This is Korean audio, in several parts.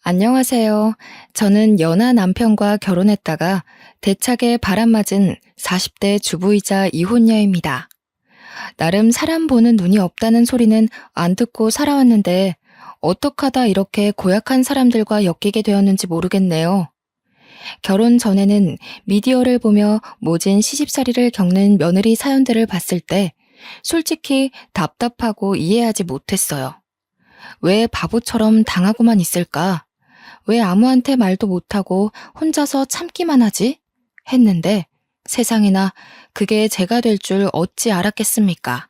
안녕하세요. 저는 연하 남편과 결혼했다가 대차게 바람맞은 40대 주부이자 이혼녀입니다. 나름 사람 보는 눈이 없다는 소리는 안 듣고 살아왔는데 어떡 하다 이렇게 고약한 사람들과 엮이게 되었는지 모르겠네요. 결혼 전에는 미디어를 보며 모진 시집살이를 겪는 며느리 사연들을 봤을 때 솔직히 답답하고 이해하지 못했어요. 왜 바보처럼 당하고만 있을까? 왜 아무한테 말도 못하고 혼자서 참기만 하지? 했는데 세상에나 그게 제가 될 줄 어찌 알았겠습니까?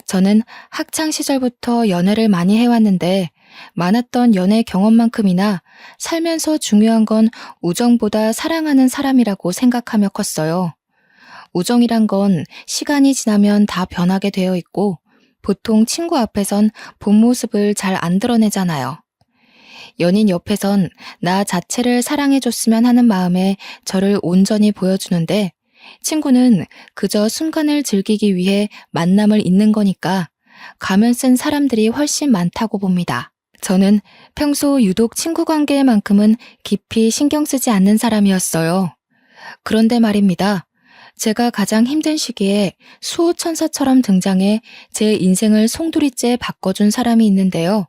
저는 학창 시절부터 연애를 많이 해왔는데 많았던 연애 경험만큼이나 살면서 중요한 건 우정보다 사랑하는 사람이라고 생각하며 컸어요. 우정이란 건 시간이 지나면 다 변하게 되어 있고 보통 친구 앞에선 본 모습을 잘 안 드러내잖아요. 연인 옆에선 나 자체를 사랑해줬으면 하는 마음에 저를 온전히 보여주는데 친구는 그저 순간을 즐기기 위해 만남을 잇는 거니까 가면 쓴 사람들이 훨씬 많다고 봅니다. 저는 평소 유독 친구 관계만큼은 깊이 신경 쓰지 않는 사람이었어요. 그런데 말입니다. 제가 가장 힘든 시기에 수호천사처럼 등장해 제 인생을 송두리째 바꿔준 사람이 있는데요.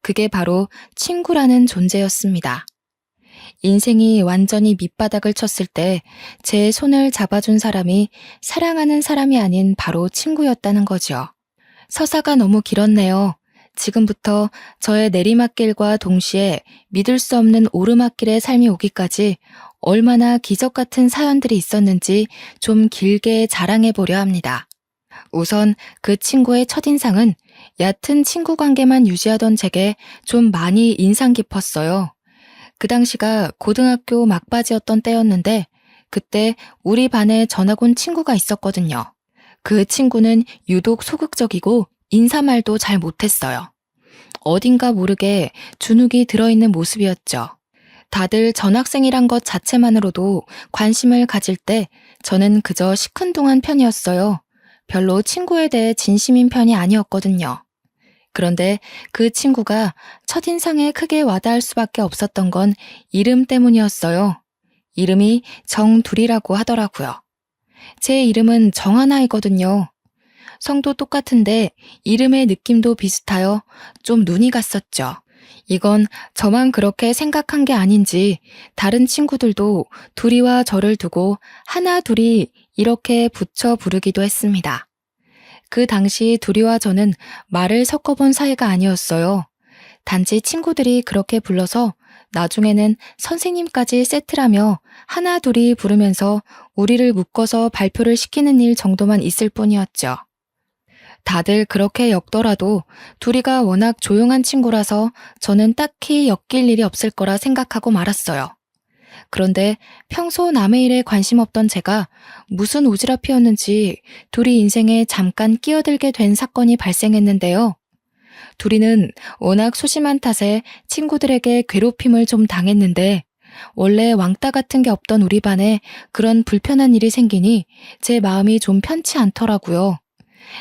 그게 바로 친구라는 존재였습니다. 인생이 완전히 밑바닥을 쳤을 때 제 손을 잡아준 사람이 사랑하는 사람이 아닌 바로 친구였다는 거죠. 서사가 너무 길었네요. 지금부터 저의 내리막길과 동시에 믿을 수 없는 오르막길의 삶이 오기까지 얼마나 기적 같은 사연들이 있었는지 좀 길게 자랑해보려 합니다. 우선 그 친구의 첫인상은 얕은 친구 관계만 유지하던 제게 좀 많이 인상 깊었어요. 그 당시가 고등학교 막바지였던 때였는데 그때 우리 반에 전학 온 친구가 있었거든요. 그 친구는 유독 소극적이고 인사말도 잘 못했어요. 어딘가 모르게 주눅이 들어있는 모습이었죠. 다들 전학생이란 것 자체만으로도 관심을 가질 때 저는 그저 시큰둥한 편이었어요. 별로 친구에 대해 진심인 편이 아니었거든요. 그런데 그 친구가 첫인상에 크게 와닿을 수밖에 없었던 건 이름 때문이었어요. 이름이 정둘이라고 하더라고요. 제 이름은 정하나이거든요. 성도 똑같은데 이름의 느낌도 비슷하여 좀 눈이 갔었죠. 이건 저만 그렇게 생각한 게 아닌지 다른 친구들도 둘이와 저를 두고 하나 둘이 이렇게 붙여 부르기도 했습니다. 그 당시 둘이와 저는 말을 섞어본 사이가 아니었어요. 단지 친구들이 그렇게 불러서 나중에는 선생님까지 세트라며 하나 둘이 부르면서 우리를 묶어서 발표를 시키는 일 정도만 있을 뿐이었죠. 다들 그렇게 엮더라도 둘이가 워낙 조용한 친구라서 저는 딱히 엮일 일이 없을 거라 생각하고 말았어요. 그런데 평소 남의 일에 관심 없던 제가 무슨 오지랖이었는지 둘이 인생에 잠깐 끼어들게 된 사건이 발생했는데요. 둘이는 워낙 소심한 탓에 친구들에게 괴롭힘을 좀 당했는데 원래 왕따 같은 게 없던 우리 반에 그런 불편한 일이 생기니 제 마음이 좀 편치 않더라고요.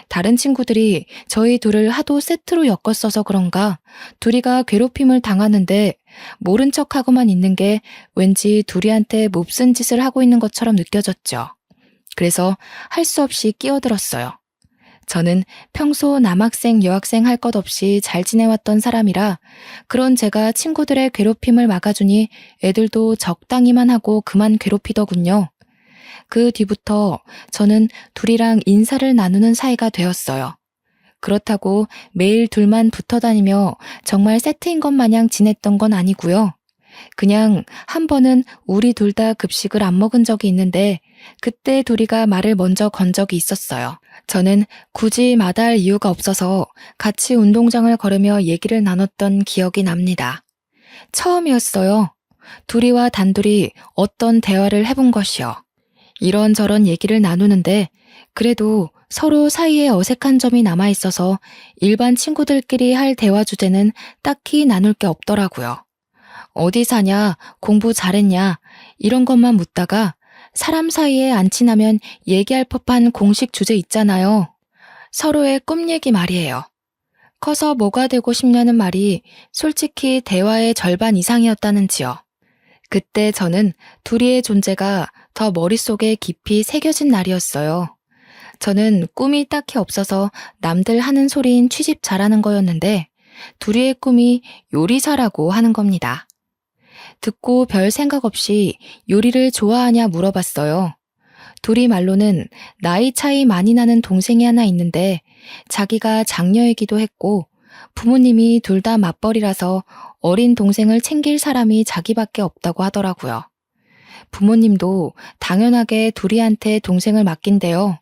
다른 친구들이 저희 둘을 하도 세트로 엮었어서 그런가 둘이가 괴롭힘을 당하는데 모른 척하고만 있는 게 왠지 둘이한테 몹쓴 짓을 하고 있는 것처럼 느껴졌죠. 그래서 할 수 없이 끼어들었어요. 저는 평소 남학생, 여학생 할 것 없이 잘 지내왔던 사람이라 그런 제가 친구들의 괴롭힘을 막아주니 애들도 적당히만 하고 그만 괴롭히더군요. 그 뒤부터 저는 둘이랑 인사를 나누는 사이가 되었어요. 그렇다고 매일 둘만 붙어 다니며 정말 세트인 것 마냥 지냈던 건 아니고요. 그냥 한 번은 우리 둘 다 급식을 안 먹은 적이 있는데 그때 둘이가 말을 먼저 건 적이 있었어요. 저는 굳이 마다할 이유가 없어서 같이 운동장을 걸으며 얘기를 나눴던 기억이 납니다. 처음이었어요. 둘이와 단둘이 어떤 대화를 해본 것이요. 이런저런 얘기를 나누는데 그래도 서로 사이에 어색한 점이 남아있어서 일반 친구들끼리 할 대화 주제는 딱히 나눌 게 없더라고요. 어디 사냐, 공부 잘했냐 이런 것만 묻다가 사람 사이에 안 친하면 얘기할 법한 공식 주제 있잖아요. 서로의 꿈 얘기 말이에요. 커서 뭐가 되고 싶냐는 말이 솔직히 대화의 절반 이상이었다는지요. 그때 저는 둘이의 존재가 더 머릿속에 깊이 새겨진 날이었어요. 저는 꿈이 딱히 없어서 남들 하는 소리인 취집 잘하는 거였는데 둘이의 꿈이 요리사라고 하는 겁니다. 듣고 별 생각 없이 요리를 좋아하냐 물어봤어요. 둘이 말로는 나이 차이 많이 나는 동생이 하나 있는데 자기가 장녀이기도 했고 부모님이 둘 다 맞벌이라서 어린 동생을 챙길 사람이 자기밖에 없다고 하더라고요. 부모님도 당연하게 둘이한테 동생을 맡긴대요.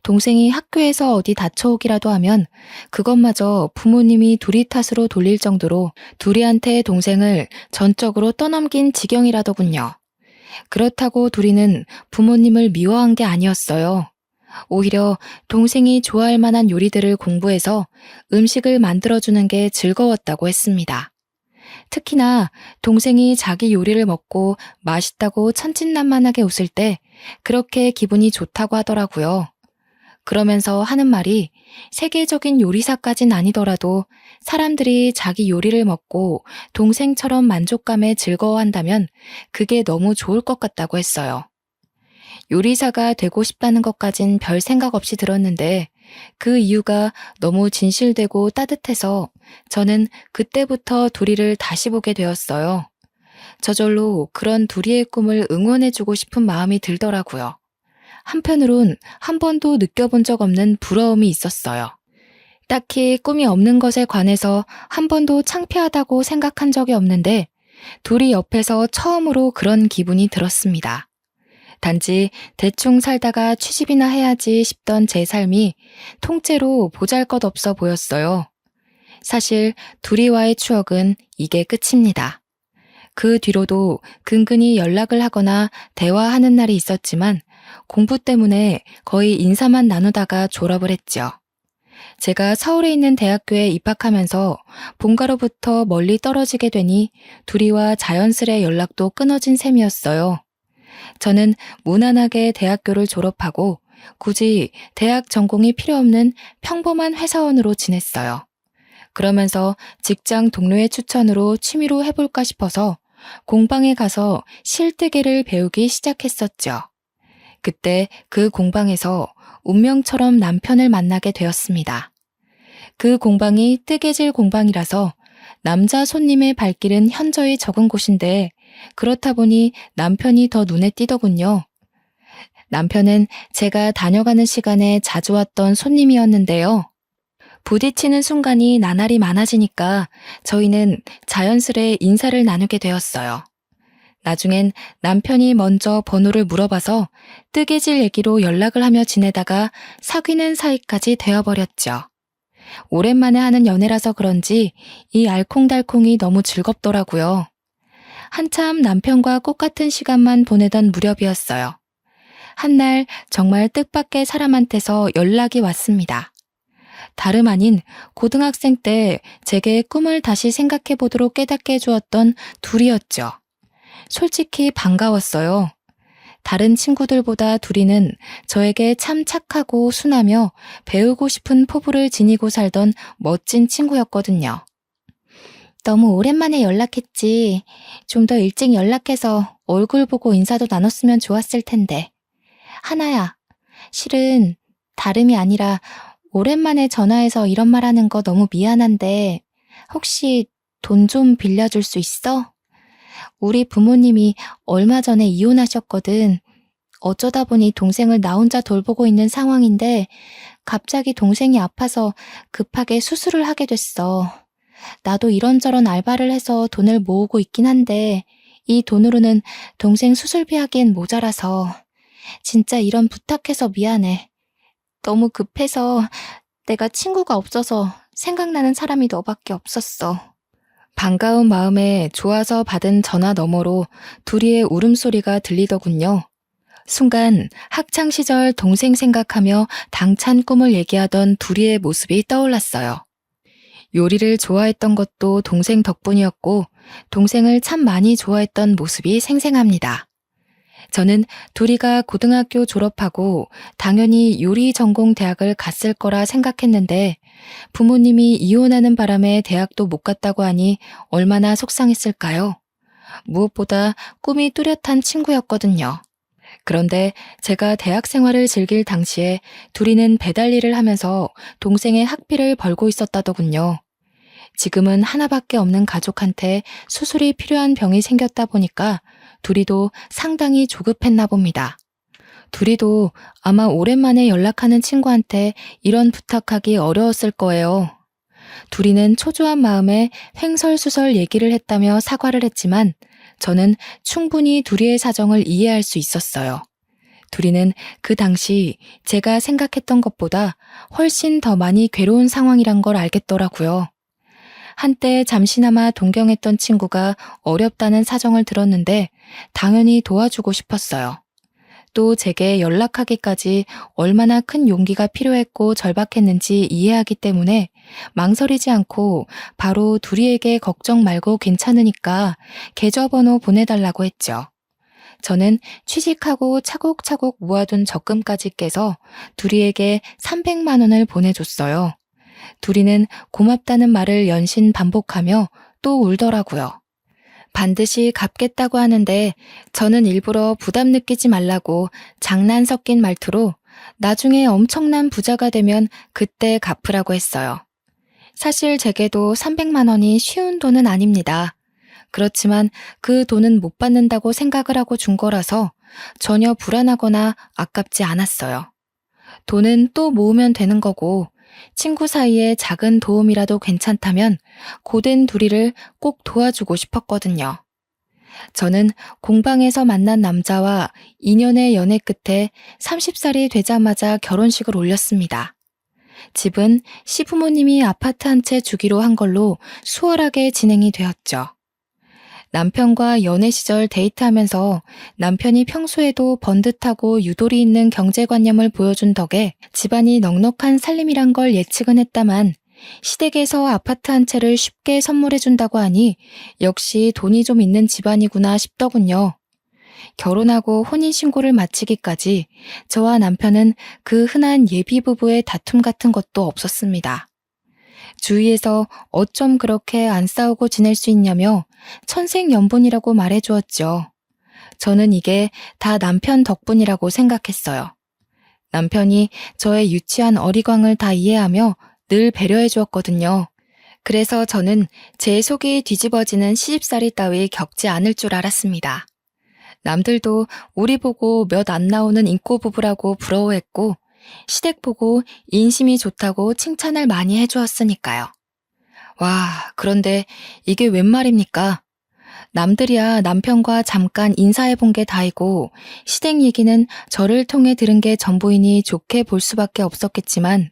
동생이 학교에서 어디 다쳐오기라도 하면 그것마저 부모님이 둘이 탓으로 돌릴 정도로 둘이한테 동생을 전적으로 떠넘긴 지경이라더군요. 그렇다고 둘이는 부모님을 미워한 게 아니었어요. 오히려 동생이 좋아할 만한 요리들을 공부해서 음식을 만들어주는 게 즐거웠다고 했습니다. 특히나 동생이 자기 요리를 먹고 맛있다고 천진난만하게 웃을 때 그렇게 기분이 좋다고 하더라고요. 그러면서 하는 말이 세계적인 요리사까진 아니더라도 사람들이 자기 요리를 먹고 동생처럼 만족감에 즐거워한다면 그게 너무 좋을 것 같다고 했어요. 요리사가 되고 싶다는 것까진 별 생각 없이 들었는데 그 이유가 너무 진실되고 따뜻해서 저는 그때부터 둘이를 다시 보게 되었어요. 저절로 그런 둘이의 꿈을 응원해주고 싶은 마음이 들더라고요. 한편으론 한 번도 느껴본 적 없는 부러움이 있었어요. 딱히 꿈이 없는 것에 관해서 한 번도 창피하다고 생각한 적이 없는데 둘이 옆에서 처음으로 그런 기분이 들었습니다. 단지 대충 살다가 취직이나 해야지 싶던 제 삶이 통째로 보잘것없어 보였어요. 사실 둘이와의 추억은 이게 끝입니다. 그 뒤로도 근근히 연락을 하거나 대화하는 날이 있었지만 공부 때문에 거의 인사만 나누다가 졸업을 했죠. 제가 서울에 있는 대학교에 입학하면서 본가로부터 멀리 떨어지게 되니 둘이와 자연스레 연락도 끊어진 셈이었어요. 저는 무난하게 대학교를 졸업하고 굳이 대학 전공이 필요 없는 평범한 회사원으로 지냈어요. 그러면서 직장 동료의 추천으로 취미로 해볼까 싶어서 공방에 가서 실뜨개를 배우기 시작했었죠. 그때 그 공방에서 운명처럼 남편을 만나게 되었습니다. 그 공방이 뜨개질 공방이라서 남자 손님의 발길은 현저히 적은 곳인데 그렇다 보니 남편이 더 눈에 띄더군요. 남편은 제가 다녀가는 시간에 자주 왔던 손님이었는데요. 부딪히는 순간이 나날이 많아지니까 저희는 자연스레 인사를 나누게 되었어요. 나중엔 남편이 먼저 번호를 물어봐서 뜨개질 얘기로 연락을 하며 지내다가 사귀는 사이까지 되어버렸죠. 오랜만에 하는 연애라서 그런지 이 알콩달콩이 너무 즐겁더라고요. 한참 남편과 꽃같은 시간만 보내던 무렵이었어요. 한날 정말 뜻밖의 사람한테서 연락이 왔습니다. 다름 아닌 고등학생 때 제게 꿈을 다시 생각해보도록 깨닫게 해주었던 둘이었죠. 솔직히 반가웠어요. 다른 친구들보다 둘이는 저에게 참 착하고 순하며 배우고 싶은 포부를 지니고 살던 멋진 친구였거든요. 너무 오랜만에 연락했지. 좀 더 일찍 연락해서 얼굴 보고 인사도 나눴으면 좋았을 텐데. 하나야, 실은 다름이 아니라 오랜만에 전화해서 이런 말 하는 거 너무 미안한데 혹시 돈 좀 빌려줄 수 있어? 우리 부모님이 얼마 전에 이혼하셨거든. 어쩌다 보니 동생을 나 혼자 돌보고 있는 상황인데 갑자기 동생이 아파서 급하게 수술을 하게 됐어. 나도 이런저런 알바를 해서 돈을 모으고 있긴 한데 이 돈으로는 동생 수술비 하기엔 모자라서 진짜 이런 부탁해서 미안해. 너무 급해서 내가 친구가 없어서 생각나는 사람이 너밖에 없었어. 반가운 마음에 좋아서 받은 전화 너머로 둘이의 울음소리가 들리더군요. 순간 학창시절 동생 생각하며 당찬 꿈을 얘기하던 둘이의 모습이 떠올랐어요. 요리를 좋아했던 것도 동생 덕분이었고 동생을 참 많이 좋아했던 모습이 생생합니다. 저는 둘이가 고등학교 졸업하고 당연히 요리 전공 대학을 갔을 거라 생각했는데 부모님이 이혼하는 바람에 대학도 못 갔다고 하니 얼마나 속상했을까요? 무엇보다 꿈이 뚜렷한 친구였거든요. 그런데 제가 대학 생활을 즐길 당시에 둘이는 배달 일을 하면서 동생의 학비를 벌고 있었다더군요. 지금은 하나밖에 없는 가족한테 수술이 필요한 병이 생겼다 보니까 둘이도 상당히 조급했나 봅니다. 둘이도 아마 오랜만에 연락하는 친구한테 이런 부탁하기 어려웠을 거예요. 둘이는 초조한 마음에 횡설수설 얘기를 했다며 사과를 했지만 저는 충분히 둘이의 사정을 이해할 수 있었어요. 둘이는 그 당시 제가 생각했던 것보다 훨씬 더 많이 괴로운 상황이란 걸 알겠더라고요. 한때 잠시나마 동경했던 친구가 어렵다는 사정을 들었는데 당연히 도와주고 싶었어요. 또 제게 연락하기까지 얼마나 큰 용기가 필요했고 절박했는지 이해하기 때문에 망설이지 않고 바로 둘이에게 걱정 말고 괜찮으니까 계좌번호 보내달라고 했죠. 저는 취직하고 차곡차곡 모아둔 적금까지 깨서 둘이에게 300만 원을 보내줬어요. 둘이는 고맙다는 말을 연신 반복하며 또 울더라고요. 반드시 갚겠다고 하는데 저는 일부러 부담 느끼지 말라고 장난 섞인 말투로 나중에 엄청난 부자가 되면 그때 갚으라고 했어요. 사실 제게도 300만 원이 쉬운 돈은 아닙니다. 그렇지만 그 돈은 못 받는다고 생각을 하고 준 거라서 전혀 불안하거나 아깝지 않았어요. 돈은 또 모으면 되는 거고 친구 사이에 작은 도움이라도 괜찮다면 고된 둘이를 꼭 도와주고 싶었거든요. 저는 공방에서 만난 남자와 2년의 연애 끝에 30살이 되자마자 결혼식을 올렸습니다. 집은 시부모님이 아파트 한 채 주기로 한 걸로 수월하게 진행이 되었죠. 남편과 연애 시절 데이트하면서 남편이 평소에도 번듯하고 유도리 있는 경제관념을 보여준 덕에 집안이 넉넉한 살림이란 걸 예측은 했다만 시댁에서 아파트 한 채를 쉽게 선물해준다고 하니 역시 돈이 좀 있는 집안이구나 싶더군요. 결혼하고 혼인신고를 마치기까지 저와 남편은 그 흔한 예비부부의 다툼 같은 것도 없었습니다. 주위에서 어쩜 그렇게 안 싸우고 지낼 수 있냐며 천생연분이라고 말해주었죠. 저는 이게 다 남편 덕분이라고 생각했어요. 남편이 저의 유치한 어리광을 다 이해하며 늘 배려해 주었거든요. 그래서 저는 제 속이 뒤집어지는 시집살이 따위 겪지 않을 줄 알았습니다. 남들도 우리 보고 몇 안 나오는 인꼬 부부라고 부러워했고 시댁 보고 인심이 좋다고 칭찬을 많이 해주었으니까요. 와, 그런데 이게 웬 말입니까? 남들이야 남편과 잠깐 인사해본 게 다이고 시댁 얘기는 저를 통해 들은 게 전부이니 좋게 볼 수밖에 없었겠지만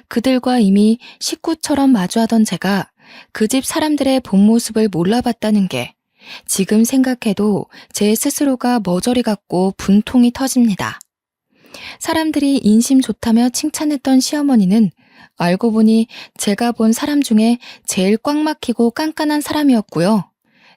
그들과 이미 식구처럼 마주하던 제가 그 집 사람들의 본 모습을 몰라봤다는 게 지금 생각해도 제 스스로가 머저리 같고 분통이 터집니다. 사람들이 인심 좋다며 칭찬했던 시어머니는 알고 보니 제가 본 사람 중에 제일 꽉 막히고 깐깐한 사람이었고요.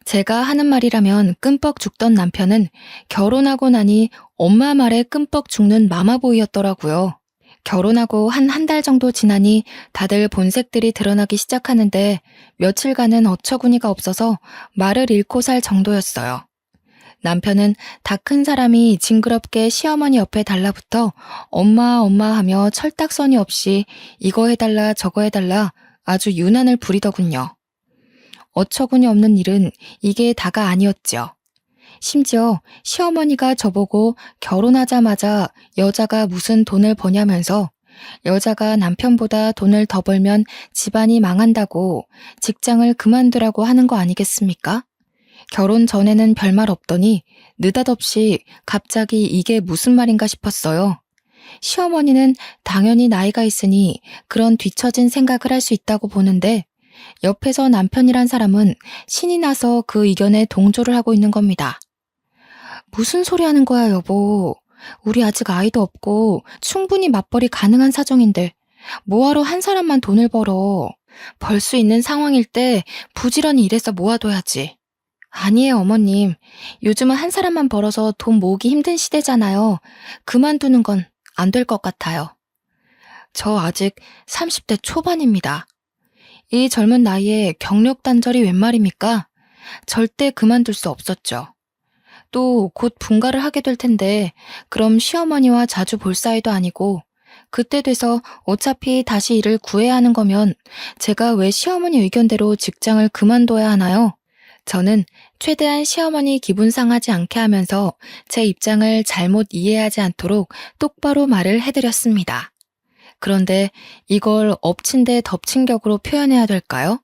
제가 하는 말이라면 끔뻑 죽던 남편은 결혼하고 나니 엄마 말에 끔뻑 죽는 마마보이였더라고요. 결혼하고 한 달 정도 지나니 다들 본색들이 드러나기 시작하는데 며칠간은 어처구니가 없어서 말을 잃고 살 정도였어요. 남편은 다 큰 사람이 징그럽게 시어머니 옆에 달라붙어 엄마 엄마 하며 철딱서니 없이 이거 해달라 저거 해달라 아주 유난을 부리더군요. 어처구니 없는 일은 이게 다가 아니었죠. 심지어 시어머니가 저보고 결혼하자마자 여자가 무슨 돈을 버냐면서 여자가 남편보다 돈을 더 벌면 집안이 망한다고 직장을 그만두라고 하는 거 아니겠습니까? 결혼 전에는 별말 없더니 느닷없이 갑자기 이게 무슨 말인가 싶었어요. 시어머니는 당연히 나이가 있으니 그런 뒤처진 생각을 할 수 있다고 보는데 옆에서 남편이란 사람은 신이 나서 그 의견에 동조를 하고 있는 겁니다. 무슨 소리 하는 거야, 여보. 우리 아직 아이도 없고 충분히 맞벌이 가능한 사정인데 뭐하러 한 사람만 돈을 벌어. 벌 수 있는 상황일 때 부지런히 일해서 모아둬야지. 아니에요, 어머님. 요즘은 한 사람만 벌어서 돈 모으기 힘든 시대잖아요. 그만두는 건 안 될 것 같아요. 저 아직 30대 초반입니다. 이 젊은 나이에 경력 단절이 웬 말입니까? 절대 그만둘 수 없었죠. 또 곧 분가를 하게 될 텐데 그럼 시어머니와 자주 볼 사이도 아니고 그때 돼서 어차피 다시 일을 구해야 하는 거면 제가 왜 시어머니 의견대로 직장을 그만둬야 하나요? 저는 최대한 시어머니 기분 상하지 않게 하면서 제 입장을 잘못 이해하지 않도록 똑바로 말을 해드렸습니다. 그런데 이걸 엎친 데 덮친 격으로 표현해야 될까요?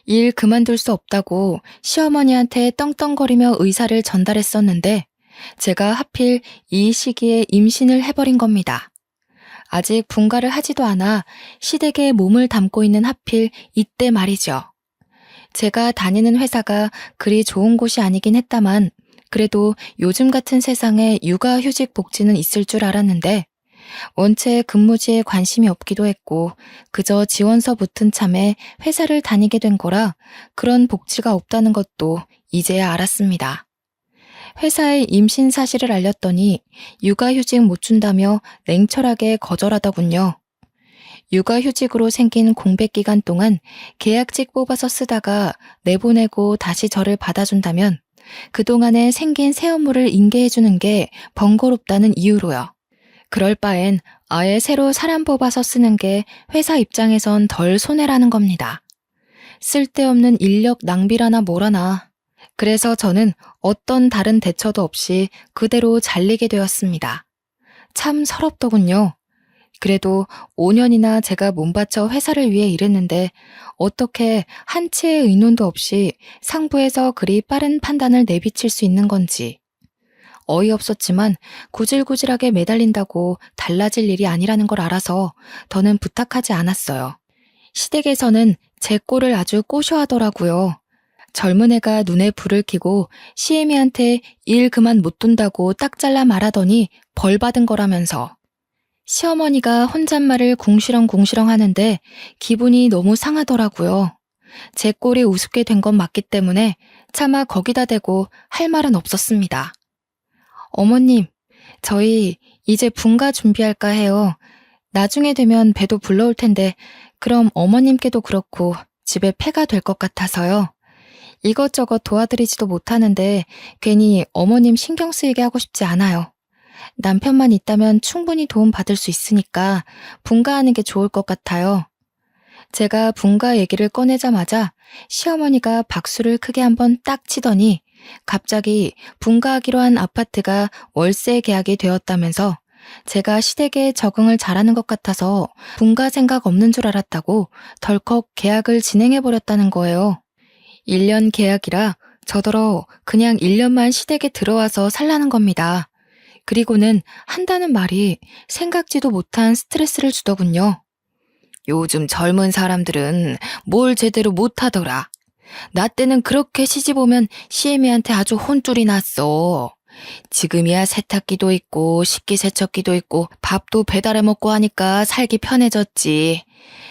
일 그만둘 수 없다고 시어머니한테 떵떵거리며 의사를 전달했었는데 제가 하필 이 시기에 임신을 해버린 겁니다. 아직 분가를 하지도 않아 시댁에 몸을 담고 있는 하필 이때 말이죠. 제가 다니는 회사가 그리 좋은 곳이 아니긴 했다만 그래도 요즘 같은 세상에 육아휴직 복지는 있을 줄 알았는데 원체 근무지에 관심이 없기도 했고 그저 지원서 붙은 참에 회사를 다니게 된 거라 그런 복지가 없다는 것도 이제야 알았습니다. 회사에 임신 사실을 알렸더니 육아휴직 못 준다며 냉철하게 거절하더군요. 육아휴직으로 생긴 공백기간 동안 계약직 뽑아서 쓰다가 내보내고 다시 저를 받아준다면 그동안에 생긴 새 업무를 인계해주는 게 번거롭다는 이유로요. 그럴 바엔 아예 새로 사람 뽑아서 쓰는 게 회사 입장에선 덜 손해라는 겁니다. 쓸데없는 인력 낭비라나 뭐라나. 그래서 저는 어떤 다른 대처도 없이 그대로 잘리게 되었습니다. 참 서럽더군요. 그래도 5년이나 제가 몸바쳐 회사를 위해 일했는데 어떻게 한치의 의논도 없이 상부에서 그리 빠른 판단을 내비칠 수 있는 건지. 어이없었지만 구질구질하게 매달린다고 달라질 일이 아니라는 걸 알아서 더는 부탁하지 않았어요. 시댁에서는 제 꼴을 아주 꼬셔하더라고요. 젊은 애가 눈에 불을 켜고 시애미한테 일 그만 못 둔다고 딱 잘라 말하더니 벌 받은 거라면서. 시어머니가 혼잣말을 궁시렁궁시렁 하는데 기분이 너무 상하더라고요. 제 꼴이 우습게 된 건 맞기 때문에 차마 거기다 대고 할 말은 없었습니다. 어머님, 저희 이제 분가 준비할까 해요. 나중에 되면 배도 불러올 텐데 그럼 어머님께도 그렇고 집에 폐가 될 것 같아서요. 이것저것 도와드리지도 못하는데 괜히 어머님 신경 쓰이게 하고 싶지 않아요. 남편만 있다면 충분히 도움받을 수 있으니까 분가하는 게 좋을 것 같아요. 제가 분가 얘기를 꺼내자마자 시어머니가 박수를 크게 한번 딱 치더니 갑자기 분가하기로 한 아파트가 월세 계약이 되었다면서 제가 시댁에 적응을 잘하는 것 같아서 분가 생각 없는 줄 알았다고 덜컥 계약을 진행해버렸다는 거예요. 1년 계약이라 저더러 그냥 1년만 시댁에 들어와서 살라는 겁니다. 그리고는 한다는 말이 생각지도 못한 스트레스를 주더군요. 요즘 젊은 사람들은 뭘 제대로 못하더라. 나 때는 그렇게 시집 오면 시애미한테 아주 혼쭐이 났어. 지금이야 세탁기도 있고 식기세척기도 있고 밥도 배달해 먹고 하니까 살기 편해졌지.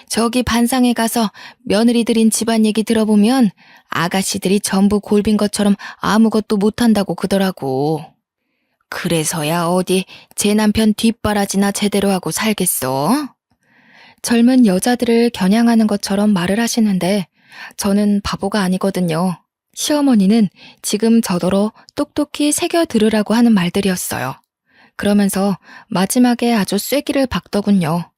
저기 반상에 가서 며느리들인 집안 얘기 들어보면 아가씨들이 전부 골빈 것처럼 아무것도 못한다고 그러더라고. 그래서야 어디 제 남편 뒷바라지나 제대로 하고 살겠어? 젊은 여자들을 겨냥하는 것처럼 말을 하시는데 저는 바보가 아니거든요. 시어머니는 지금 저더러 똑똑히 새겨 들으라고 하는 말들이었어요. 그러면서 마지막에 아주 쐐기를 박더군요.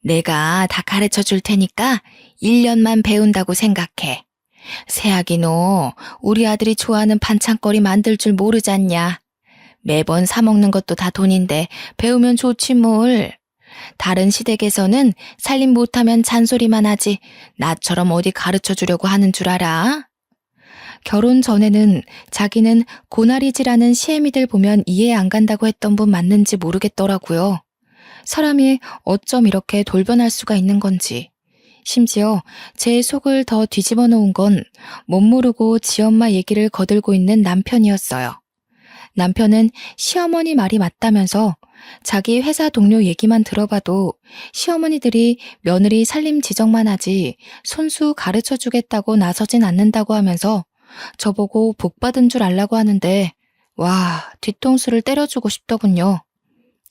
내가 다 가르쳐 줄 테니까 1년만 배운다고 생각해. 새아기 너 우리 아들이 좋아하는 반찬거리 만들 줄 모르잖냐. 매번 사 먹는 것도 다 돈인데 배우면 좋지 뭘. 다른 시댁에서는 살림 못하면 잔소리만 하지 나처럼 어디 가르쳐 주려고 하는 줄 알아? 결혼 전에는 자기는 고나리지라는 시애미들 보면 이해 안 간다고 했던 분 맞는지 모르겠더라고요. 사람이 어쩜 이렇게 돌변할 수가 있는 건지. 심지어 제 속을 더 뒤집어 놓은 건 못 모르고 지엄마 얘기를 거들고 있는 남편이었어요. 남편은 시어머니 말이 맞다면서 자기 회사 동료 얘기만 들어봐도 시어머니들이 며느리 살림 지적만 하지 손수 가르쳐 주겠다고 나서진 않는다고 하면서 저보고 복 받은 줄 알라고 하는데 와, 뒤통수를 때려주고 싶더군요.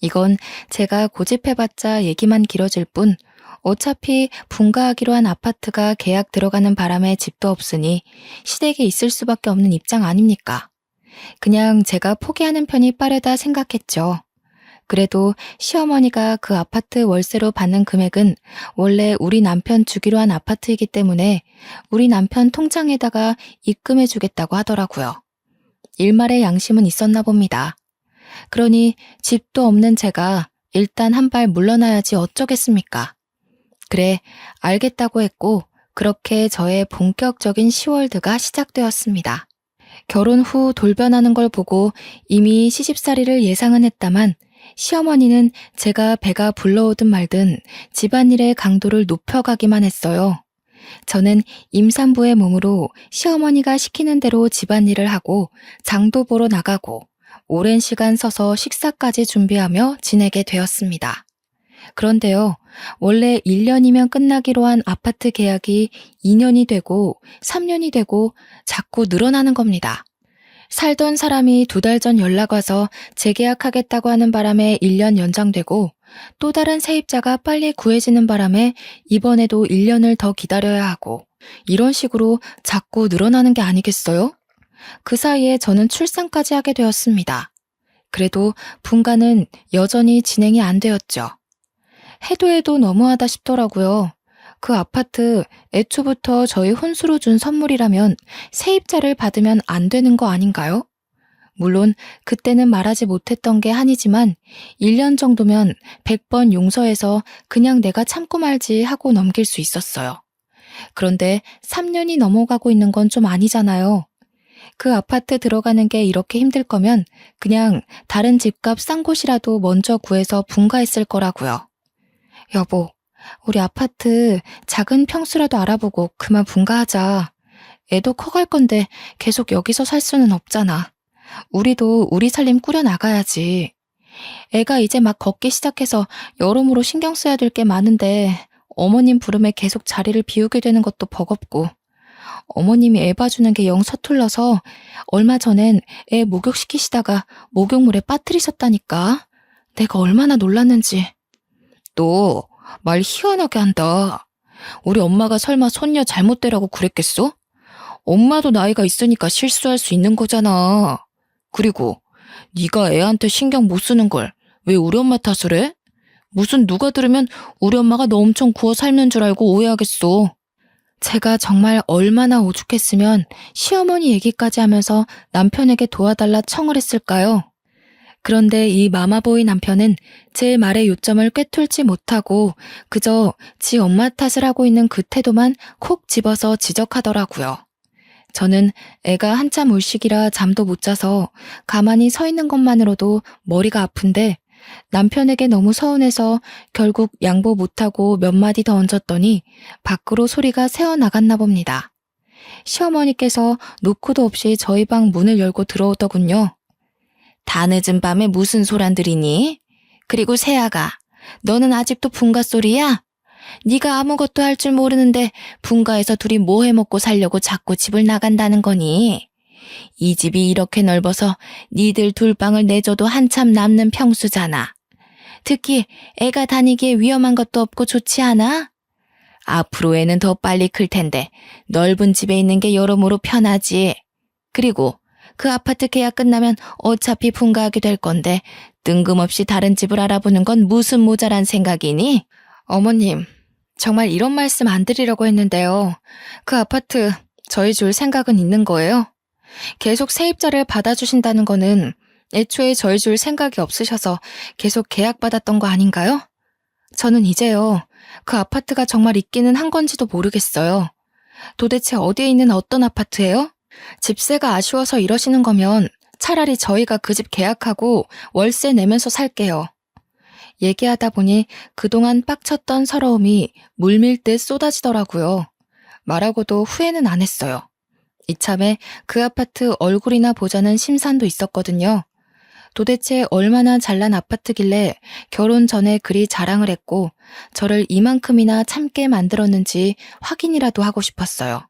이건 제가 고집해봤자 얘기만 길어질 뿐 어차피 분가하기로 한 아파트가 계약 들어가는 바람에 집도 없으니 시댁에 있을 수밖에 없는 입장 아닙니까? 그냥 제가 포기하는 편이 빠르다 생각했죠. 그래도 시어머니가 그 아파트 월세로 받는 금액은 원래 우리 남편 주기로 한 아파트이기 때문에 우리 남편 통장에다가 입금해 주겠다고 하더라고요. 일말의 양심은 있었나 봅니다. 그러니 집도 없는 제가 일단 한 발 물러나야지 어쩌겠습니까? 그래, 알겠다고 했고 그렇게 저의 본격적인 시월드가 시작되었습니다. 결혼 후 돌변하는 걸 보고 이미 시집살이를 예상은 했다만 시어머니는 제가 배가 불러오든 말든 집안일의 강도를 높여가기만 했어요. 저는 임산부의 몸으로 시어머니가 시키는 대로 집안일을 하고 장도 보러 나가고 오랜 시간 서서 식사까지 준비하며 지내게 되었습니다. 그런데요, 원래 1년이면 끝나기로 한 아파트 계약이 2년이 되고 3년이 되고 자꾸 늘어나는 겁니다. 살던 사람이 2달 전 연락 와서 재계약하겠다고 하는 바람에 1년 연장되고 또 다른 세입자가 빨리 구해지는 바람에 이번에도 1년을 더 기다려야 하고 이런 식으로 자꾸 늘어나는 게 아니겠어요? 그 사이에 저는 출산까지 하게 되었습니다. 그래도 분가는 여전히 진행이 안 되었죠. 해도 해도 너무하다 싶더라고요. 그 아파트 애초부터 저희 혼수로 준 선물이라면 세입자를 받으면 안 되는 거 아닌가요? 물론 그때는 말하지 못했던 게 한이지만 1년 정도면 100번 용서해서 그냥 내가 참고 말지 하고 넘길 수 있었어요. 그런데 3년이 넘어가고 있는 건 좀 아니잖아요. 그 아파트 들어가는 게 이렇게 힘들 거면 그냥 다른 집값 싼 곳이라도 먼저 구해서 분가했을 거라고요. 여보, 우리 아파트 작은 평수라도 알아보고 그만 분가하자. 애도 커갈 건데 계속 여기서 살 수는 없잖아. 우리도 우리 살림 꾸려나가야지. 애가 이제 막 걷기 시작해서 여러모로 신경 써야 될 게 많은데 어머님 부름에 계속 자리를 비우게 되는 것도 버겁고 어머님이 애 봐주는 게 영 서툴러서 얼마 전엔 애 목욕시키시다가 목욕물에 빠뜨리셨다니까. 내가 얼마나 놀랐는지. 너 말 희한하게 한다. 우리 엄마가 설마 손녀 잘못되라고 그랬겠어? 엄마도 나이가 있으니까 실수할 수 있는 거잖아. 그리고 네가 애한테 신경 못 쓰는 걸 왜 우리 엄마 탓을 해? 무슨 누가 들으면 우리 엄마가 너 엄청 구워 삶는 줄 알고 오해하겠어. 제가 정말 얼마나 오죽했으면 시어머니 얘기까지 하면서 남편에게 도와달라 청을 했을까요? 그런데 이 마마보이 남편은 제 말의 요점을 꿰뚫지 못하고 그저 지 엄마 탓을 하고 있는 그 태도만 콕 집어서 지적하더라고요. 저는 애가 한참 울시기라 잠도 못 자서 가만히 서 있는 것만으로도 머리가 아픈데 남편에게 너무 서운해서 결국 양보 못하고 몇 마디 더 얹었더니 밖으로 소리가 새어나갔나 봅니다. 시어머니께서 노크도 없이 저희 방 문을 열고 들어오더군요. 다 늦은 밤에 무슨 소란들이니? 그리고 세아가, 너는 아직도 분가 소리야? 네가 아무것도 할 줄 모르는데 분가에서 둘이 뭐 해먹고 살려고 자꾸 집을 나간다는 거니? 이 집이 이렇게 넓어서 니들 둘 방을 내줘도 한참 남는 평수잖아. 특히 애가 다니기에 위험한 것도 없고 좋지 않아? 앞으로 애는 더 빨리 클 텐데 넓은 집에 있는 게 여러모로 편하지. 그리고 그 아파트 계약 끝나면 어차피 분가하게 될 건데 뜬금없이 다른 집을 알아보는 건 무슨 모자란 생각이니? 어머님, 정말 이런 말씀 안 드리려고 했는데요. 그 아파트 저희 줄 생각은 있는 거예요? 계속 세입자를 받아주신다는 거는 애초에 저희 줄 생각이 없으셔서 계속 계약받았던 거 아닌가요? 저는 이제요, 그 아파트가 정말 있기는 한 건지도 모르겠어요. 도대체 어디에 있는 어떤 아파트예요? 집세가 아쉬워서 이러시는 거면 차라리 저희가 그 집 계약하고 월세 내면서 살게요. 얘기하다 보니 그동안 빡쳤던 서러움이 물밀듯 쏟아지더라고요. 말하고도 후회는 안 했어요. 이참에 그 아파트 얼굴이나 보자는 심산도 있었거든요. 도대체 얼마나 잘난 아파트길래 결혼 전에 그리 자랑을 했고 저를 이만큼이나 참게 만들었는지 확인이라도 하고 싶었어요.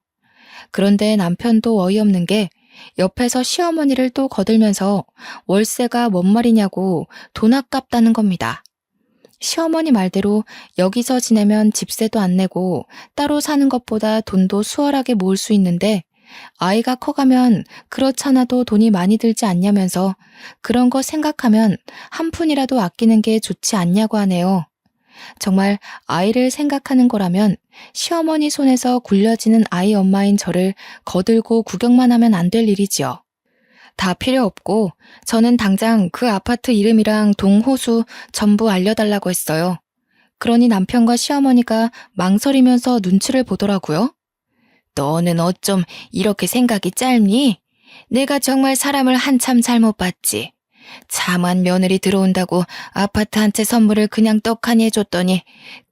그런데 남편도 어이없는 게 옆에서 시어머니를 또 거들면서 월세가 뭔 말이냐고 돈 아깝다는 겁니다. 시어머니 말대로 여기서 지내면 집세도 안 내고 따로 사는 것보다 돈도 수월하게 모을 수 있는데 아이가 커가면 그렇잖아도 돈이 많이 들지 않냐면서 그런 거 생각하면 한 푼이라도 아끼는 게 좋지 않냐고 하네요. 정말 아이를 생각하는 거라면 시어머니 손에서 굴려지는 아이 엄마인 저를 거들고 구경만 하면 안 될 일이지요. 다 필요 없고 저는 당장 그 아파트 이름이랑 동호수 전부 알려달라고 했어요. 그러니 남편과 시어머니가 망설이면서 눈치를 보더라고요. 너는 어쩜 이렇게 생각이 짧니? 내가 정말 사람을 한참 잘못 봤지. 참한 며느리 들어온다고 아파트 한 채 선물을 그냥 떡하니 해줬더니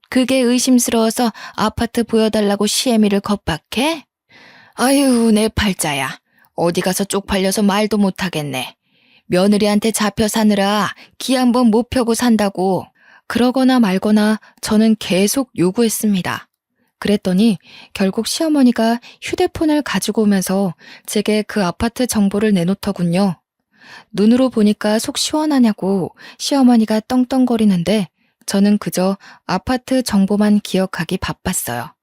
그게 의심스러워서 아파트 보여달라고 시애미를 겁박해? 아유, 내 팔자야. 어디 가서 쪽팔려서 말도 못하겠네. 며느리한테 잡혀 사느라 기 한 번 못 펴고 산다고. 그러거나 말거나 저는 계속 요구했습니다. 그랬더니 결국 시어머니가 휴대폰을 가지고 오면서 제게 그 아파트 정보를 내놓더군요. 눈으로 보니까 속 시원하냐고 시어머니가 떵떵거리는데 저는 그저 아파트 정보만 기억하기 바빴어요.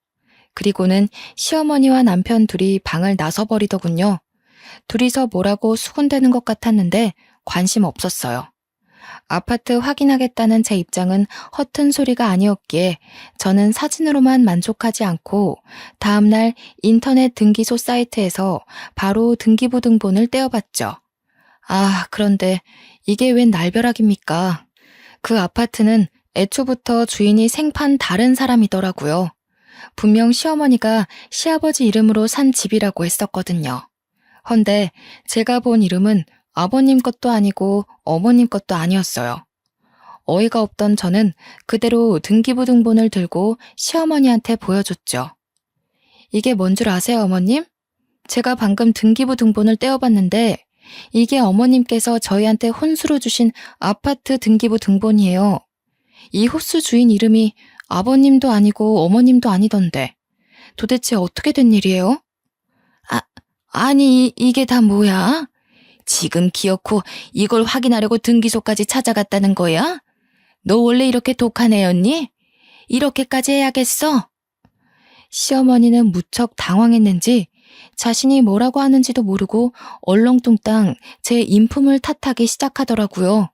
그리고는 시어머니와 남편 둘이 방을 나서버리더군요. 둘이서 뭐라고 수군대는 것 같았는데 관심 없었어요. 아파트 확인하겠다는 제 입장은 허튼 소리가 아니었기에 저는 사진으로만 만족하지 않고 다음날 인터넷 등기소 사이트에서 바로 등기부 등본을 떼어봤죠. 아, 그런데 이게 웬 날벼락입니까? 그 아파트는 애초부터 주인이 생판 다른 사람이더라고요. 분명 시어머니가 시아버지 이름으로 산 집이라고 했었거든요. 헌데 제가 본 이름은 아버님 것도 아니고 어머님 것도 아니었어요. 어이가 없던 저는 그대로 등기부 등본을 들고 시어머니한테 보여줬죠. 이게 뭔 줄 아세요, 어머님? 제가 방금 등기부 등본을 떼어봤는데 이게 어머님께서 저희한테 혼수로 주신 아파트 등기부 등본이에요. 이 호수 주인 이름이 아버님도 아니고 어머님도 아니던데 도대체 어떻게 된 일이에요? 아니 이게 다 뭐야? 지금 기어코 이걸 확인하려고 등기소까지 찾아갔다는 거야? 너 원래 이렇게 독한 애였니? 이렇게까지 해야겠어? 시어머니는 무척 당황했는지 자신이 뭐라고 하는지도 모르고 얼렁뚱땅 제 인품을 탓하기 시작하더라고요.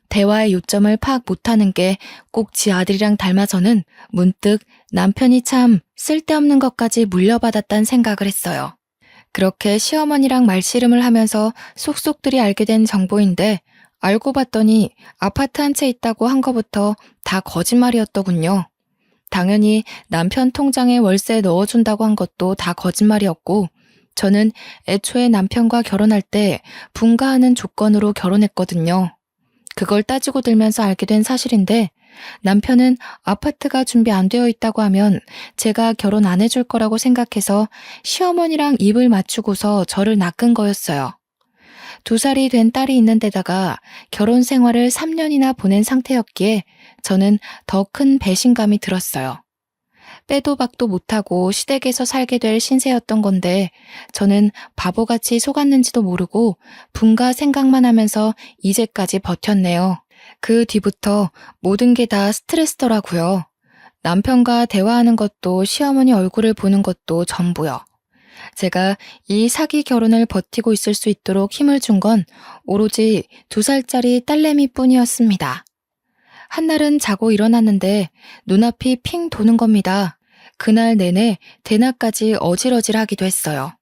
대화의 요점을 파악 못하는 게 꼭 지 아들이랑 닮아서는 문득 남편이 참 쓸데없는 것까지 물려받았단 생각을 했어요. 그렇게 시어머니랑 말씨름을 하면서 속속들이 알게 된 정보인데 알고 봤더니 아파트 한 채 있다고 한 거부터 다 거짓말이었더군요. 당연히 남편 통장에 월세 넣어준다고 한 것도 다 거짓말이었고 저는 애초에 남편과 결혼할 때 분가하는 조건으로 결혼했거든요. 그걸 따지고 들면서 알게 된 사실인데 남편은 아파트가 준비 안 되어 있다고 하면 제가 결혼 안 해줄 거라고 생각해서 시어머니랑 입을 맞추고서 저를 낚은 거였어요. 2살이 된 딸이 있는 데다가 결혼 생활을 3년이나 보낸 상태였기에 저는 더 큰 배신감이 들었어요. 빼도 박도 못하고 시댁에서 살게 될 신세였던 건데 저는 바보같이 속았는지도 모르고 분가 생각만 하면서 이제까지 버텼네요. 그 뒤부터 모든 게 다 스트레스더라고요. 남편과 대화하는 것도 시어머니 얼굴을 보는 것도 전부요. 제가 이 사기 결혼을 버티고 있을 수 있도록 힘을 준 건 오로지 2살짜리 딸내미 뿐이었습니다. 한날은 자고 일어났는데 눈앞이 핑 도는 겁니다. 그날 내내 대낮까지 어질어질하기도 했어요.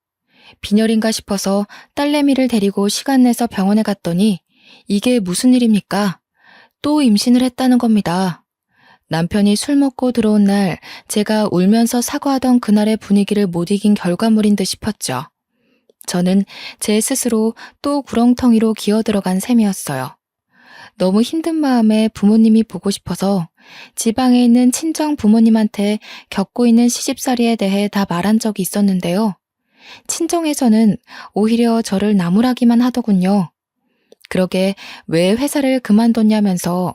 빈혈인가 싶어서 딸내미를 데리고 시간 내서 병원에 갔더니 이게 무슨 일입니까? 또 임신을 했다는 겁니다. 남편이 술 먹고 들어온 날 제가 울면서 사과하던 그날의 분위기를 못 이긴 결과물인 듯 싶었죠. 저는 제 스스로 또 구렁텅이로 기어들어간 셈이었어요. 너무 힘든 마음에 부모님이 보고 싶어서 지방에 있는 친정 부모님한테 겪고 있는 시집살이에 대해 다 말한 적이 있었는데요. 친정에서는 오히려 저를 나무라기만 하더군요. 그러게 왜 회사를 그만뒀냐면서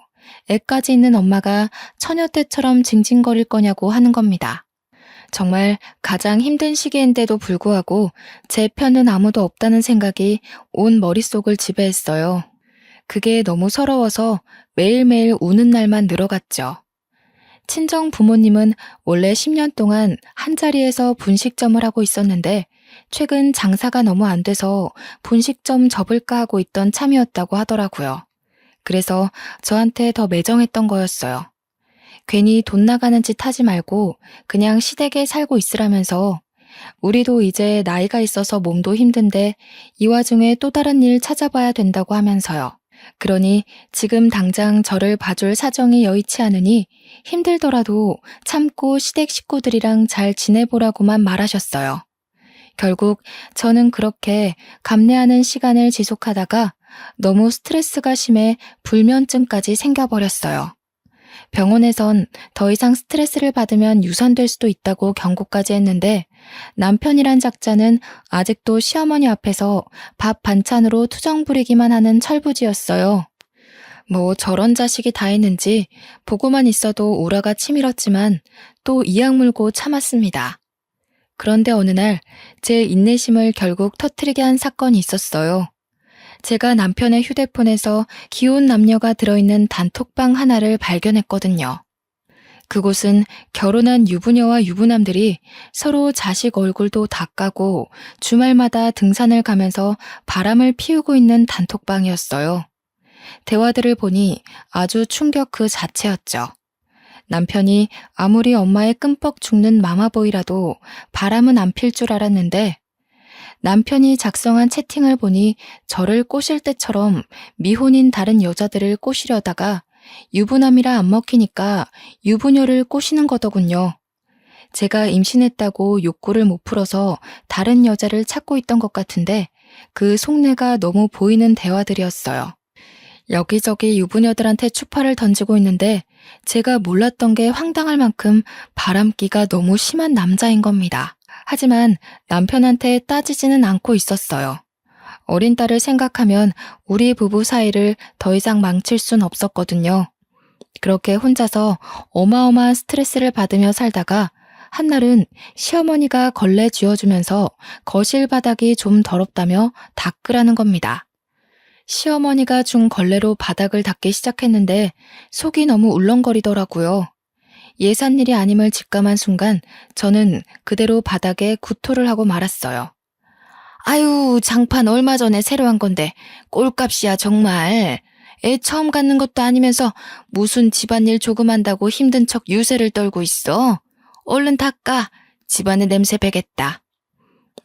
애까지 있는 엄마가 처녀 때처럼 징징거릴 거냐고 하는 겁니다. 정말 가장 힘든 시기인데도 불구하고 제 편은 아무도 없다는 생각이 온 머릿속을 지배했어요. 그게 너무 서러워서 매일매일 우는 날만 늘어갔죠. 친정 부모님은 원래 10년 동안 한자리에서 분식점을 하고 있었는데 최근 장사가 너무 안 돼서 분식점 접을까 하고 있던 참이었다고 하더라고요. 그래서 저한테 더 매정했던 거였어요. 괜히 돈 나가는 짓 하지 말고 그냥 시댁에 살고 있으라면서 우리도 이제 나이가 있어서 몸도 힘든데 이 와중에 또 다른 일 찾아봐야 된다고 하면서요. 그러니 지금 당장 저를 봐줄 사정이 여의치 않으니 힘들더라도 참고 시댁 식구들이랑 잘 지내보라고만 말하셨어요. 결국 저는 그렇게 감내하는 시간을 지속하다가 너무 스트레스가 심해 불면증까지 생겨버렸어요. 병원에선 더 이상 스트레스를 받으면 유산될 수도 있다고 경고까지 했는데 남편이란 작자는 아직도 시어머니 앞에서 밥 반찬으로 투정 부리기만 하는 철부지였어요. 뭐 저런 자식이 다 있는지 보고만 있어도 오라가 치밀었지만 또 이악 물고 참았습니다. 그런데 어느 날 제 인내심을 결국 터뜨리게 한 사건이 있었어요. 제가 남편의 휴대폰에서 기혼 남녀가 들어있는 단톡방 하나를 발견했거든요. 그곳은 결혼한 유부녀와 유부남들이 서로 자식 얼굴도 다 까고 주말마다 등산을 가면서 바람을 피우고 있는 단톡방이었어요. 대화들을 보니 아주 충격 그 자체였죠. 남편이 아무리 엄마의 끔뻑 죽는 마마보이라도 바람은 안 필 줄 알았는데 남편이 작성한 채팅을 보니 저를 꼬실 때처럼 미혼인 다른 여자들을 꼬시려다가 유부남이라 안 먹히니까 유부녀를 꼬시는 거더군요. 제가 임신했다고 욕구를 못 풀어서 다른 여자를 찾고 있던 것 같은데 그 속내가 너무 보이는 대화들이었어요. 여기저기 유부녀들한테 추파를 던지고 있는데 제가 몰랐던 게 황당할 만큼 바람기가 너무 심한 남자인 겁니다. 하지만 남편한테 따지지는 않고 있었어요. 어린 딸을 생각하면 우리 부부 사이를 더 이상 망칠 순 없었거든요. 그렇게 혼자서 어마어마한 스트레스를 받으며 살다가 한날은 시어머니가 걸레 쥐어주면서 거실 바닥이 좀 더럽다며 닦으라는 겁니다. 시어머니가 준 걸레로 바닥을 닦기 시작했는데 속이 너무 울렁거리더라고요. 예산 일이 아님을 직감한 순간 저는 그대로 바닥에 구토를 하고 말았어요. 아유, 장판 얼마 전에 새로 한 건데 꼴값이야 정말. 애 처음 갖는 것도 아니면서 무슨 집안일 조금 한다고 힘든 척 유세를 떨고 있어. 얼른 닦아. 집안에 냄새 배겠다.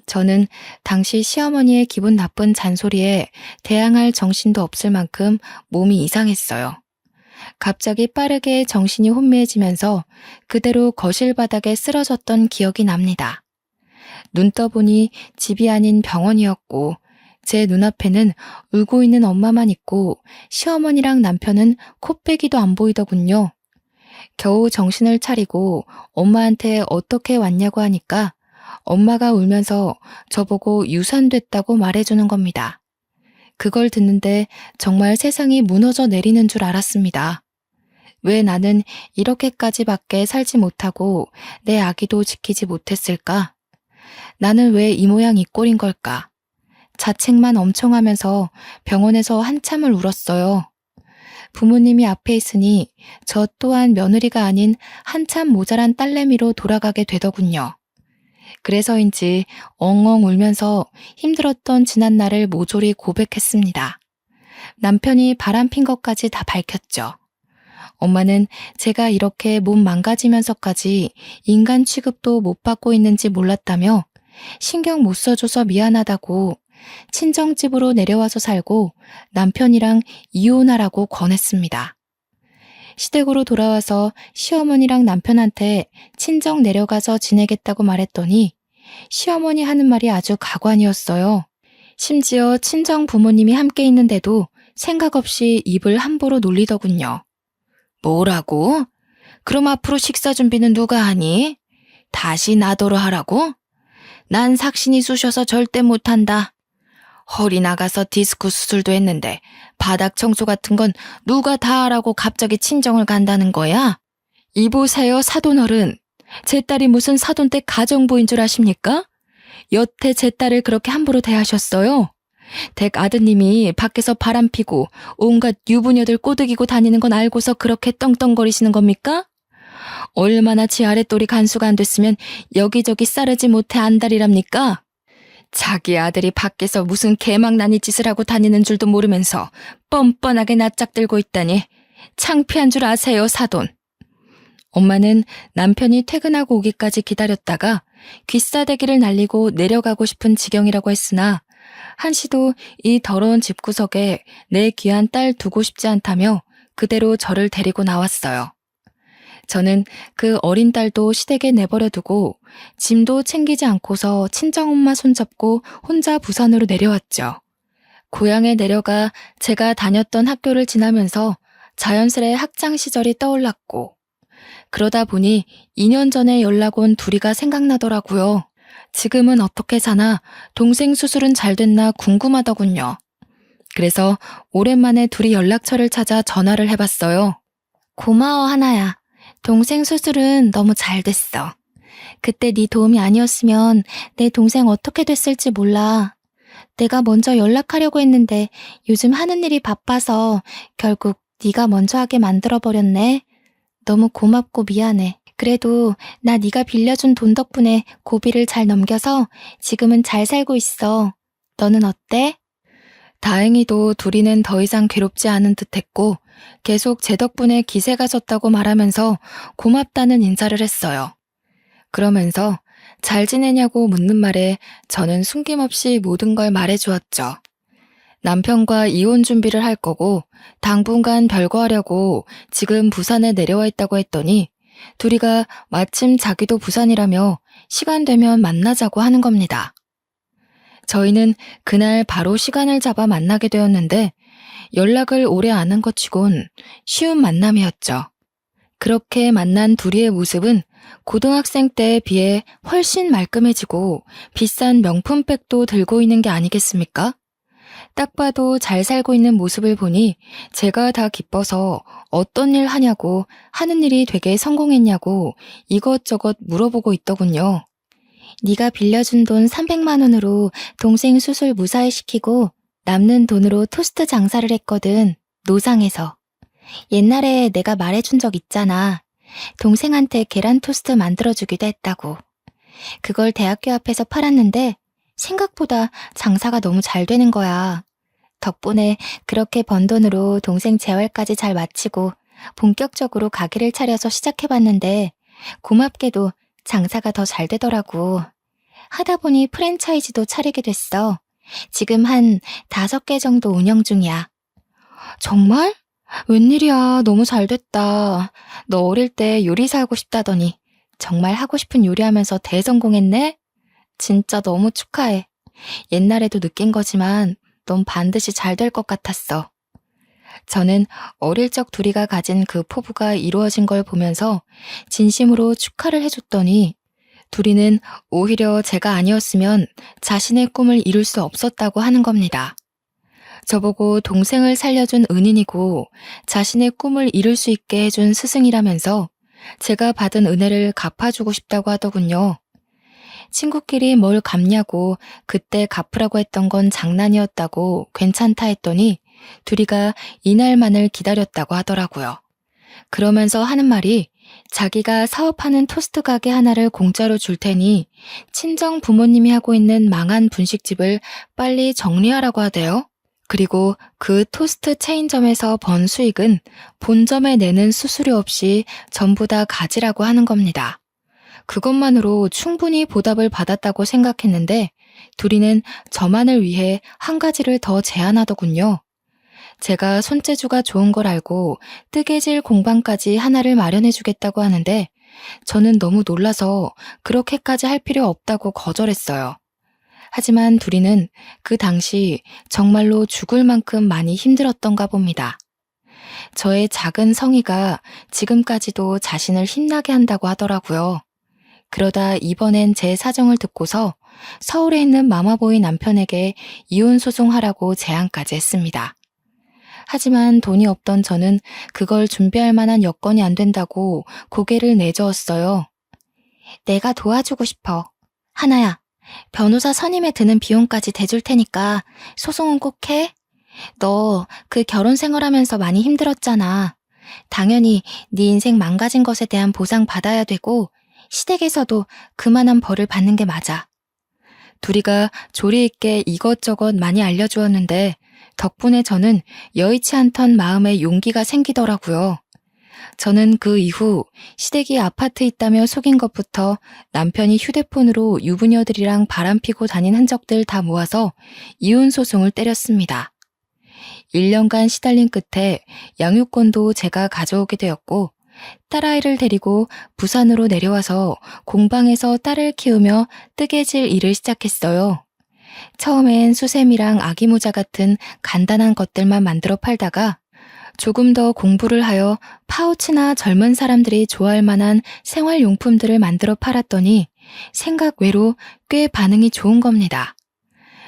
저는 당시 시어머니의 기분 나쁜 잔소리에 대항할 정신도 없을 만큼 몸이 이상했어요. 갑자기 빠르게 정신이 혼미해지면서 그대로 거실 바닥에 쓰러졌던 기억이 납니다. 눈 떠보니 집이 아닌 병원이었고 제 눈앞에는 울고 있는 엄마만 있고 시어머니랑 남편은 코빼기도 안 보이더군요. 겨우 정신을 차리고 엄마한테 어떻게 왔냐고 하니까 엄마가 울면서 저보고 유산됐다고 말해주는 겁니다. 그걸 듣는데 정말 세상이 무너져 내리는 줄 알았습니다. 왜 나는 이렇게까지밖에 살지 못하고 내 아기도 지키지 못했을까? 나는 왜 이 모양 이 꼴인 걸까? 자책만 엄청 하면서 병원에서 한참을 울었어요. 부모님이 앞에 있으니 저 또한 며느리가 아닌 한참 모자란 딸내미로 돌아가게 되더군요. 그래서인지 엉엉 울면서 힘들었던 지난날을 모조리 고백했습니다. 남편이 바람핀 것까지 다 밝혔죠. 엄마는 제가 이렇게 몸 망가지면서까지 인간 취급도 못 받고 있는지 몰랐다며 신경 못 써줘서 미안하다고 친정집으로 내려와서 살고 남편이랑 이혼하라고 권했습니다. 시댁으로 돌아와서 시어머니랑 남편한테 친정 내려가서 지내겠다고 말했더니 시어머니 하는 말이 아주 가관이었어요. 심지어 친정 부모님이 함께 있는데도 생각 없이 입을 함부로 놀리더군요. 뭐라고? 그럼 앞으로 식사 준비는 누가 하니? 다시 나더러 하라고? 난 삭신이 쑤셔서 절대 못한다. 허리 나가서 디스크 수술도 했는데 바닥 청소 같은 건 누가 다 하라고 갑자기 친정을 간다는 거야? 이보세요 사돈어른. 제 딸이 무슨 사돈댁 가정부인 줄 아십니까? 여태 제 딸을 그렇게 함부로 대하셨어요? 댁 아드님이 밖에서 바람 피고 온갖 유부녀들 꼬드기고 다니는 건 알고서 그렇게 떵떵거리시는 겁니까? 얼마나 지 아랫돌이 간수가 안 됐으면 여기저기 싸르지 못해 안달이랍니까? 자기 아들이 밖에서 무슨 개망나니 짓을 하고 다니는 줄도 모르면서 뻔뻔하게 낯짝들고 있다니 창피한 줄 아세요, 사돈. 엄마는 남편이 퇴근하고 오기까지 기다렸다가 귀싸대기를 날리고 내려가고 싶은 지경이라고 했으나 한시도 이 더러운 집구석에 내 귀한 딸 두고 싶지 않다며 그대로 저를 데리고 나왔어요. 저는 그 어린 딸도 시댁에 내버려 두고 짐도 챙기지 않고서 친정엄마 손잡고 혼자 부산으로 내려왔죠. 고향에 내려가 제가 다녔던 학교를 지나면서 자연스레 학창 시절이 떠올랐고 그러다 보니 2년 전에 연락 온 둘이가 생각나더라고요. 지금은 어떻게 사나 동생 수술은 잘 됐나 궁금하더군요. 그래서 오랜만에 둘이 연락처를 찾아 전화를 해봤어요. 고마워 하나야. 동생 수술은 너무 잘 됐어. 그때 네 도움이 아니었으면 내 동생 어떻게 됐을지 몰라. 내가 먼저 연락하려고 했는데 요즘 하는 일이 바빠서 결국 네가 먼저 하게 만들어버렸네. 너무 고맙고 미안해. 그래도 나 네가 빌려준 돈 덕분에 고비를 잘 넘겨서 지금은 잘 살고 있어. 너는 어때? 다행히도 둘이는 더 이상 괴롭지 않은 듯했고 계속 제 덕분에 기세가 졌다고 말하면서 고맙다는 인사를 했어요. 그러면서 잘 지내냐고 묻는 말에 저는 숨김없이 모든 걸 말해주었죠. 남편과 이혼 준비를 할 거고 당분간 별거하려고 지금 부산에 내려와 있다고 했더니 둘이가 마침 자기도 부산이라며 시간 되면 만나자고 하는 겁니다. 저희는 그날 바로 시간을 잡아 만나게 되었는데 연락을 오래 안 한 것 치곤 쉬운 만남이었죠. 그렇게 만난 둘이의 모습은 고등학생 때에 비해 훨씬 말끔해지고 비싼 명품백도 들고 있는 게 아니겠습니까? 딱 봐도 잘 살고 있는 모습을 보니 제가 다 기뻐서 어떤 일 하냐고 하는 일이 되게 성공했냐고 이것저것 물어보고 있더군요. 네가 빌려준 돈 300만 원으로 동생 수술 무사히 시키고 남는 돈으로 토스트 장사를 했거든. 노상에서. 옛날에 내가 말해준 적 있잖아. 동생한테 계란 토스트 만들어주기도 했다고. 그걸 대학교 앞에서 팔았는데 생각보다 장사가 너무 잘 되는 거야. 덕분에 그렇게 번 돈으로 동생 재활까지 잘 마치고 본격적으로 가게를 차려서 시작해봤는데 고맙게도 장사가 더 잘 되더라고. 하다 보니 프랜차이즈도 차리게 됐어. 지금 한 5개 정도 운영 중이야. 정말? 웬일이야. 너무 잘 됐다. 너 어릴 때 요리사 하고 싶다더니 정말 하고 싶은 요리하면서 대성공했네? 진짜 너무 축하해. 옛날에도 느낀 거지만 넌 반드시 잘 될 것 같았어. 저는 어릴 적 둘이가 가진 그 포부가 이루어진 걸 보면서 진심으로 축하를 해줬더니 둘이는 오히려 제가 아니었으면 자신의 꿈을 이룰 수 없었다고 하는 겁니다. 저보고 동생을 살려준 은인이고 자신의 꿈을 이룰 수 있게 해준 스승이라면서 제가 받은 은혜를 갚아주고 싶다고 하더군요. 친구끼리 뭘 갚냐고 그때 갚으라고 했던 건 장난이었다고 괜찮다 했더니 둘이가 이날만을 기다렸다고 하더라고요. 그러면서 하는 말이 자기가 사업하는 토스트 가게 하나를 공짜로 줄 테니 친정 부모님이 하고 있는 망한 분식집을 빨리 정리하라고 하대요. 그리고 그 토스트 체인점에서 번 수익은 본점에 내는 수수료 없이 전부 다 가지라고 하는 겁니다. 그것만으로 충분히 보답을 받았다고 생각했는데 둘이는 저만을 위해 한 가지를 더 제안하더군요. 제가 손재주가 좋은 걸 알고 뜨개질 공방까지 하나를 마련해 주겠다고 하는데 저는 너무 놀라서 그렇게까지 할 필요 없다고 거절했어요. 하지만 둘이는 그 당시 정말로 죽을 만큼 많이 힘들었던가 봅니다. 저의 작은 성의가 지금까지도 자신을 힘나게 한다고 하더라고요. 그러다 이번엔 제 사정을 듣고서 서울에 있는 마마보이 남편에게 이혼 소송하라고 제안까지 했습니다. 하지만 돈이 없던 저는 그걸 준비할 만한 여건이 안 된다고 고개를 내저었어요. 내가 도와주고 싶어. 하나야, 변호사 선임에 드는 비용까지 대줄 테니까 소송은 꼭 해. 너 그 결혼 생활하면서 많이 힘들었잖아. 당연히 네 인생 망가진 것에 대한 보상 받아야 되고 시댁에서도 그만한 벌을 받는 게 맞아. 둘이가 조리 있게 이것저것 많이 알려주었는데 덕분에 저는 여의치 않던 마음에 용기가 생기더라고요. 저는 그 이후 시댁이 아파트 있다며 속인 것부터 남편이 휴대폰으로 유부녀들이랑 바람피고 다닌 흔적들 다 모아서 이혼 소송을 때렸습니다. 1년간 시달린 끝에 양육권도 제가 가져오게 되었고 딸아이를 데리고 부산으로 내려와서 공방에서 딸을 키우며 뜨개질 일을 시작했어요. 처음엔 수세미랑 아기 모자 같은 간단한 것들만 만들어 팔다가 조금 더 공부를 하여 파우치나 젊은 사람들이 좋아할 만한 생활용품들을 만들어 팔았더니 생각 외로 꽤 반응이 좋은 겁니다.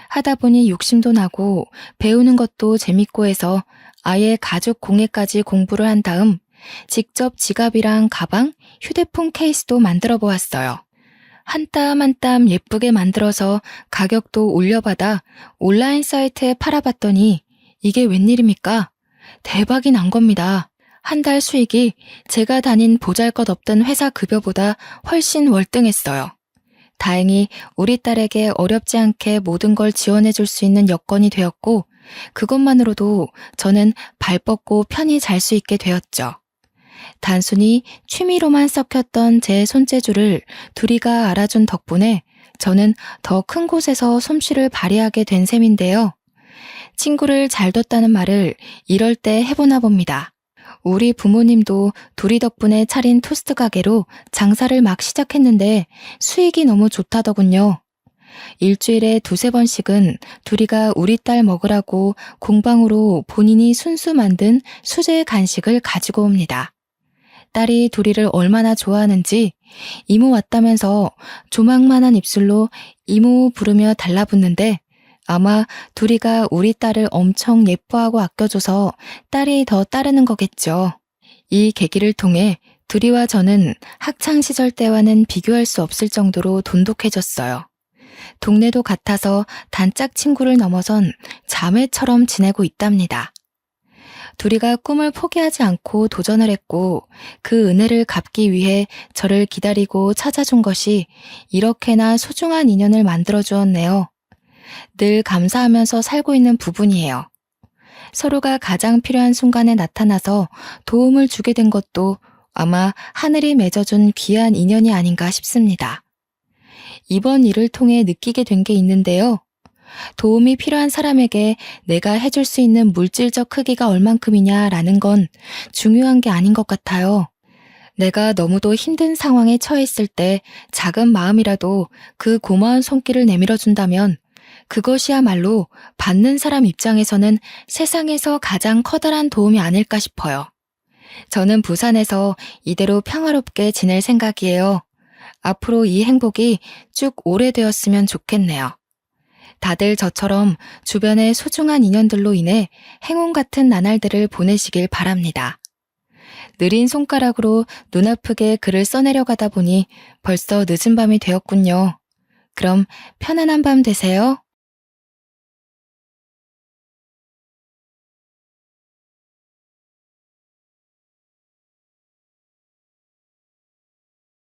하다 보니 욕심도 나고 배우는 것도 재밌고 해서 아예 가죽 공예까지 공부를 한 다음 직접 지갑이랑 가방, 휴대폰 케이스도 만들어 보았어요. 한 땀 한 땀 예쁘게 만들어서 가격도 올려받아 온라인 사이트에 팔아봤더니 이게 웬일입니까? 대박이 난 겁니다. 한 달 수익이 제가 다닌 보잘것없던 회사 급여보다 훨씬 월등했어요. 다행히 우리 딸에게 어렵지 않게 모든 걸 지원해 줄 수 있는 여건이 되었고 그것만으로도 저는 발 뻗고 편히 잘 수 있게 되었죠. 단순히 취미로만 썩혔던 제 손재주를 둘이가 알아준 덕분에 저는 더 큰 곳에서 솜씨를 발휘하게 된 셈인데요. 친구를 잘 뒀다는 말을 이럴 때 해보나 봅니다. 우리 부모님도 둘이 덕분에 차린 토스트 가게로 장사를 막 시작했는데 수익이 너무 좋다더군요. 일주일에 두세 번씩은 둘이가 우리 딸 먹으라고 공방으로 본인이 순수 만든 수제 간식을 가지고 옵니다. 딸이 둘이를 얼마나 좋아하는지 이모 왔다면서 조망만한 입술로 이모 부르며 달라붙는데 아마 둘이가 우리 딸을 엄청 예뻐하고 아껴줘서 딸이 더 따르는 거겠죠. 이 계기를 통해 둘이와 저는 학창시절 때와는 비교할 수 없을 정도로 돈독해졌어요. 동네도 같아서 단짝 친구를 넘어선 자매처럼 지내고 있답니다. 둘이가 꿈을 포기하지 않고 도전을 했고 그 은혜를 갚기 위해 저를 기다리고 찾아준 것이 이렇게나 소중한 인연을 만들어 주었네요. 늘 감사하면서 살고 있는 부분이에요. 서로가 가장 필요한 순간에 나타나서 도움을 주게 된 것도 아마 하늘이 맺어준 귀한 인연이 아닌가 싶습니다. 이번 일을 통해 느끼게 된 게 있는데요. 도움이 필요한 사람에게 내가 해줄 수 있는 물질적 크기가 얼만큼이냐라는 건 중요한 게 아닌 것 같아요. 내가 너무도 힘든 상황에 처했을 때 작은 마음이라도 그 고마운 손길을 내밀어 준다면 그것이야말로 받는 사람 입장에서는 세상에서 가장 커다란 도움이 아닐까 싶어요. 저는 부산에서 이대로 평화롭게 지낼 생각이에요. 앞으로 이 행복이 쭉 오래되었으면 좋겠네요. 다들 저처럼 주변의 소중한 인연들로 인해 행운 같은 나날들을 보내시길 바랍니다. 느린 손가락으로 눈 아프게 글을 써내려가다 보니 벌써 늦은 밤이 되었군요. 그럼 편안한 밤 되세요.